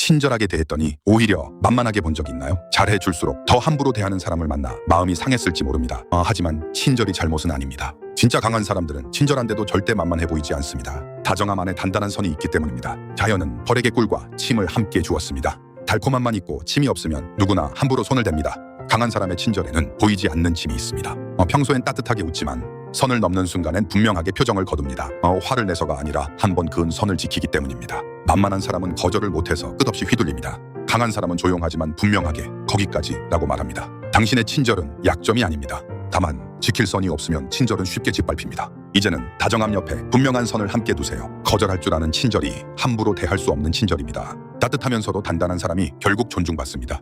친절하게 대했더니 오히려 만만하게 본 적 있나요? 잘해줄수록 더 함부로 대하는 사람을 만나 마음이 상했을지 모릅니다. 하지만 친절이 잘못은 아닙니다. 진짜 강한 사람들은 친절한데도 절대 만만해 보이지 않습니다. 다정함 안에 단단한 선이 있기 때문입니다. 자연은 벌에게 꿀과 침을 함께 주었습니다. 달콤함만 있고 침이 없으면 누구나 함부로 손을 댑니다. 강한 사람의 친절에는 보이지 않는 침이 있습니다. 평소엔 따뜻하게 웃지만 선을 넘는 순간엔 분명하게 표정을 거둡니다. 화를 내서가 아니라 한번 그은 선을 지키기 때문입니다. 만만한 사람은 거절을 못해서 끝없이 휘둘립니다. 강한 사람은 조용하지만 분명하게 거기까지 라고 말합니다. 당신의 친절은 약점이 아닙니다. 다만 지킬 선이 없으면 친절은 쉽게 짓밟힙니다. 이제는 다정함 옆에 분명한 선을 함께 두세요. 거절할 줄 아는 친절이 함부로 대할 수 없는 친절입니다. 따뜻하면서도 단단한 사람이 결국 존중받습니다.